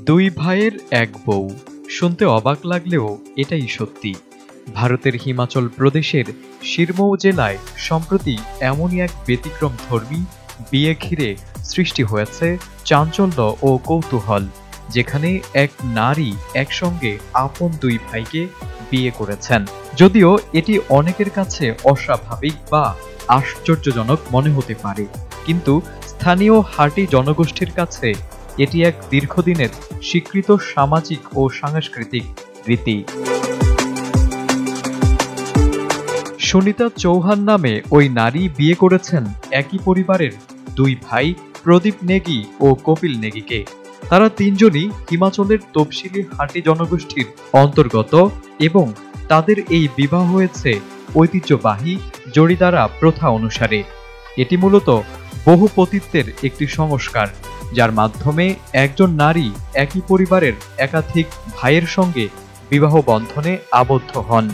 দুই ভাইয়ের এক বউ শুনতে অবাক লাগলেও এটাই সত্যি। ভারতের হিমাচল প্রদেশের সিরমৌ জেলায় সম্প্রতি এমনই এক ব্যতিক্রমধর্মী বিয়ে ঘিরে সৃষ্টি হয়েছে চাঞ্চল্য ও কৌতূহল, যেখানে এক নারী একসঙ্গে আপন দুই ভাইকে বিয়ে করেছেন। যদিও এটি অনেকের কাছে অস্বাভাবিক বা আশ্চর্যজনক মনে হতে পারে, কিন্তু স্থানীয় হাটি জনগোষ্ঠীর কাছে এটি এক দীর্ঘদিনের স্বীকৃত সামাজিক ও সাংস্কৃতিক রীতি। সুনিতা চৌহান নামে ওই নারী বিয়ে করেছেন একই পরিবারের দুই ভাই প্রদীপ নেগি ও কপিল নেগিকে। তারা তিনজনই হিমাচলের তফসিলি হাটি জনগোষ্ঠীর অন্তর্গত এবং তাদের এই বিবাহ হয়েছে ঐতিহ্যবাহী জরিদারা প্রথা অনুসারে। এটি মূলত বহুপতিত্বের একটি সংস্কার, যার মাধ্যমে একজন নারী একই পরিবারের একাধিক ভাইয়ের সঙ্গে বিবাহ বন্ধনে আবদ্ধ হন।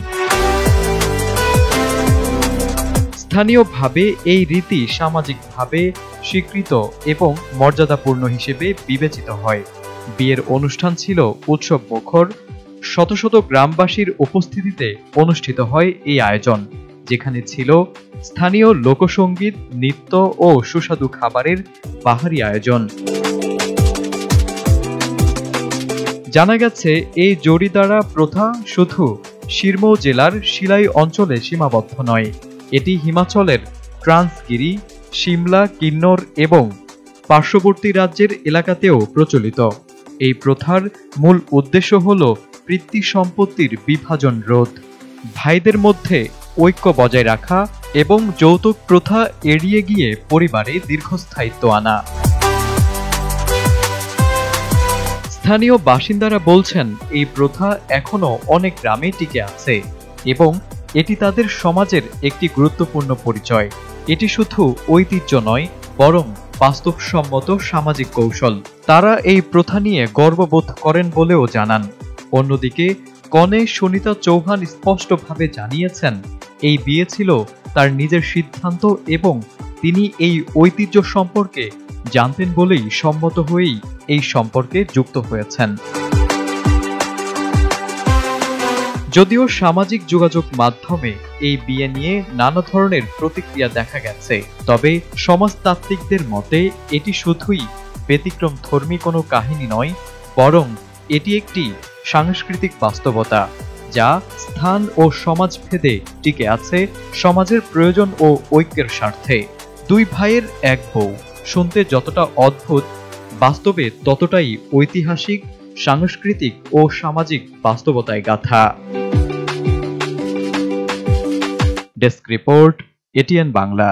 স্থানীয়ভাবে এই রীতি সামাজিকভাবে স্বীকৃত এবং মর্যাদাপূর্ণ হিসেবে বিবেচিত হয়। বিয়ের অনুষ্ঠান ছিল উৎসব মুখর। শত শত গ্রামবাসীর উপস্থিতিতে অনুষ্ঠিত হয় এই আয়োজন, যেখানে ছিল স্থানীয় লোকসঙ্গীত, নৃত্য ও সুস্বাদু খাবারের বাহারি আয়োজন। জানা গেছে এই জরিদারা প্রথা শুধু সিরমৌ জেলার শিলাই অঞ্চলে সীমাবদ্ধ নয়, এটি হিমাচলের ট্রান্সগিরি, সিমলা, কিন্নর এবং পার্শ্ববর্তী রাজ্যের এলাকাতেও প্রচলিত। এই প্রথার মূল উদ্দেশ্য হল পিতৃ সম্পত্তির বিভাজন রোধ, ভাইদের মধ্যে ঐক্য বজায় রাখা এবং যৌতুক প্রথা এড়িয়ে গিয়ে পরিবারে দীর্ঘস্থায়িত্ব আনা। স্থানীয় বাসিন্দারা বলছেন, এই প্রথা এখনো অনেক গ্রামে টিকে আছে এবং এটি তাদের সমাজের একটি গুরুত্বপূর্ণ পরিচয়। এটি শুধু ঐতিহ্য নয়, বরং বাস্তবসম্মত সামাজিক কৌশল। তারা এই প্রথা নিয়ে গর্ববোধ করেন বলেও জানান। অন্যদিকে কনে সুনিতা চৌহান স্পষ্টভাবে জানিয়েছেন, এই বিয়ে ছিল তার নিজের সিদ্ধান্ত এবং তিনি এই ঐতিহ্য সম্পর্কে জানতেন বলেই সম্মত হয়েই এই সম্পর্কে যুক্ত হয়েছেন। যদিও সামাজিক যোগাযোগ মাধ্যমে এই বিয়ে নিয়ে নানা ধরনের প্রতিক্রিয়া দেখা গেছে, তবে সমাজতাত্ত্বিকদের মতে এটি শুধুই ব্যতিক্রমধর্মী কোনো কাহিনী নয়, বরং এটি একটি সাংস্কৃতিক বাস্তবতা যা স্থান ও সমাজভেদে টিকে আছে সমাজের প্রয়োজন ও ঐক্যের স্বার্থে। দুই ভাইয়ের এক বউ শুনতে যতটা অদ্ভুত, বাস্তবে ততটাই ঐতিহাসিক, সাংস্কৃতিক ও সামাজিক বাস্তবতায় গাথা। Desk report, ATN Bangla.